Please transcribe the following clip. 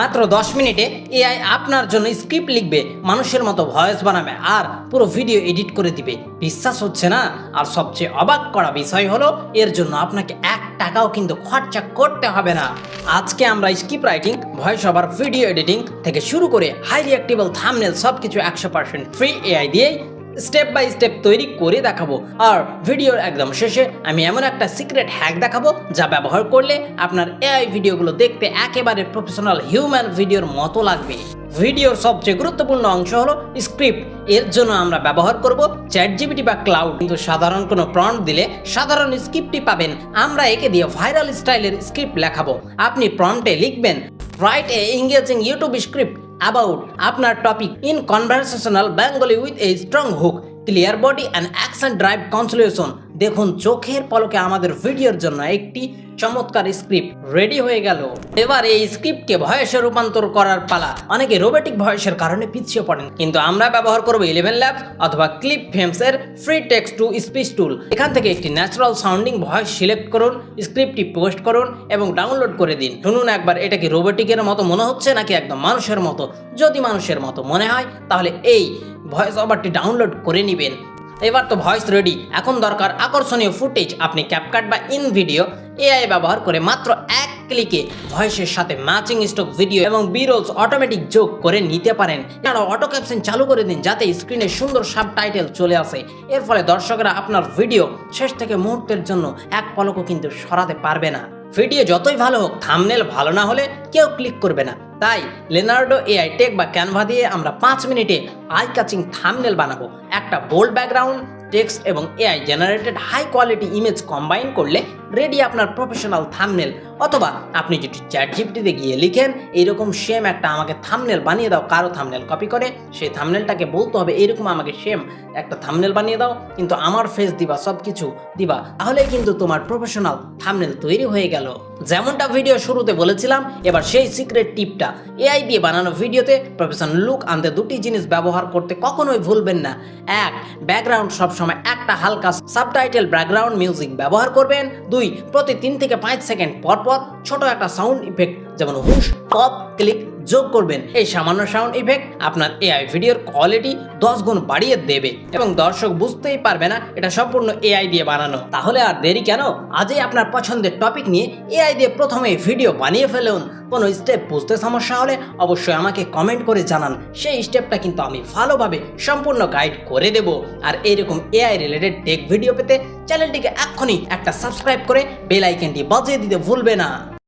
মাত্র 10 মিনিটে এআই আপনার জন্য স্ক্রিপ্ট লিখবে, মানুষের মতো ভয়েস বানাবে আর পুরো ভিডিও এডিট করে দিবে। বিশ্বাস হচ্ছে না? আর সবচেয়ে অবাক করা বিষয় হলো এর জন্য আপনাকে 1 টাকাও কিন্তু খরচা করতে হবে না। আজকে আমরা script writing, voice over, video editing থেকে শুরু করে হাই রিঅ্যাক্টেবল থাম্বনেল সবকিছু 100% ফ্রি এআই দিয়েই স্টেপ বাই স্টেপ তৈরি করে দেখাবো। আর ভিডিওর একদম শেষে আমি এমন একটা সিক্রেট হ্যাক দেখাবো যা ব্যবহার করলে আপনার এআই ভিডিওগুলো দেখতে একেবারে প্রফেশনাল হিউম্যান ভিডিওর মতো লাগবে। ভিডিওর সবচেয়ে গুরুত্বপূর্ণ অংশ হলো স্ক্রিপ্ট। এর জন্য আমরা ব্যবহার করব চ্যাটজিপিটি বা ক্লাউড। কিন্তু সাধারণ কোনো প্রম্পট দিলে সাধারণ স্ক্রিপ্টই পাবেন। আমরা একে দিয়ে ভাইরাল স্টাইলের স্ক্রিপ্ট লেখাবো। আপনি প্রম্পটে লিখবেন, write a engaging YouTube script about আপনার topic in conversational Bengali with a strong hook, clear body and action drive conclusion. দেখুন, চোখের পলকে আমাদের ভিডিওর জন্য একটি চমৎকার স্ক্রিপ্ট রেডি হয়ে গেল। এবার এই স্ক্রিপ্টকে ভয়েসে রূপান্তর করার পালা। অনেকে রোবোটিক ভয়েসের কারণে পিছিয়ে পড়েন, কিন্তু আমরা ব্যবহার করব 11 ল্যাবস অথবা ক্লিপ ফ্রেমস এর ফ্রি টেক্সট টু স্পিচ টুল। এখান থেকে একটি ন্যাচারাল সাউন্ডিং ভয়েস সিলেক্ট করুন, স্ক্রিপ্টটি পোস্ট করুন এবং ডাউনলোড করে দিন। শুনুন একবার, এটা কি রোবোটিকের মতো মনে হচ্ছে নাকি একদম মানুষের মতো? যদি মানুষের মতো মনে হয় তাহলে এই ভয়েস ওভারটি ডাউনলোড করে নেবেন। এবার তো ভয়েস রেডি, এখন দরকার আকর্ষণীয় ফুটেজ। আপনি ক্যাপকাট বা ইন ভিডিও এআই ব্যবহার করে মাত্র 1 ক্লিকে ভয়েসের সাথে ম্যাচিং স্টক ভিডিও এবং বি-রোলস অটোমেটিক যোগ করে নিতে পারেন। এছাড়াও অটো ক্যাপশন চালু করে দিন যাতে স্ক্রিনে সুন্দর সাবটাইটেল চলে আসে। এর ফলে দর্শকরা আপনার ভিডিও শেষ থেকে মুহূর্তের জন্য এক পলকও কিন্তু সরাতে পারবে না। ভিডিও যতই ভালো হোক, থাম্বনেল ভালো না হলে কেউ ক্লিক করবে না। তাই লেনার্ডো এআই টেক বা ক্যানভা দিয়ে আমরা 5 মিনিটে আই ক্যাচিং থাম্বনেল বানাবো। একটা বোল্ড ব্যাকগ্রাউন্ড, টেক্সট এবং AI generated high quality image combine করলে রেডি আপনার প্রফেশনাল থাম্বনেল। অথবা আপনি যদি চ্যাটজিপিটিতে গিয়ে লিখেন, এইরকম সেম একটা আমাকে থাম্বনেল বানিয়ে দাও, কারো থাম্বনেল কপি করে সেই থাম্বনেলটাকে বলতে হবে এইরকম আমাকে সেম একটা থাম্বনেল বানিয়ে দাও, কিন্তু আমার ফেস দিবা, সব কিছু দিবা, তাহলেই কিন্তু তোমার প্রফেশনাল থাম্বনেল তৈরি হয়ে গেল। যেমনটা ভিডিও শুরুতে বলেছিলাম, এবার সেই সিক্রেট টিপটা। এআই দিয়ে বানানো ভিডিওতে প্রফেশনাল লুক আনতে 2টি জিনিস ব্যবহার করতে কখনোই ভুলবেন না। 1, ব্যাকগ্রাউন্ড সবসময় একটা হালকা সাবটাইটেল ব্যাকগ্রাউন্ড মিউজিক ব্যবহার করবেন। 2, প্রতি 3 থেকে 5 সেকেন্ড পর পর ছোট একটা সাউন্ড ইফেক্ট যেমন হুশ, পপ, ক্লিক যোগ করবেন। এই সামান্য সাউন্ড ইফেক্ট আপনার এআই ভিডিওর কোয়ালিটি 10 গুণ বাড়িয়ে দেবে এবং দর্শক বুঝতেই পারবে না এটা সম্পূর্ণ এআই দিয়ে বানানো। তাহলে আর দেরি কেন? আজই আপনার পছন্দের টপিক নিয়ে এআই দিয়ে প্রথমে ভিডিও বানিয়ে ফেলুন। কোনো স্টেপ বুঝতে সমস্যা হলে অবশ্যই আমাকে কমেন্ট করে জানান, সেই স্টেপটা কিন্তু আমি ভালোভাবে সম্পূর্ণ গাইড করে দেব। আর এইরকম এআই রিলেটেড টেক ভিডিও পেতে চ্যানেলটিকে এক্ষুনি একটা সাবস্ক্রাইব করে বেল আইকনটি বাজিয়ে দিতে ভুলবে না।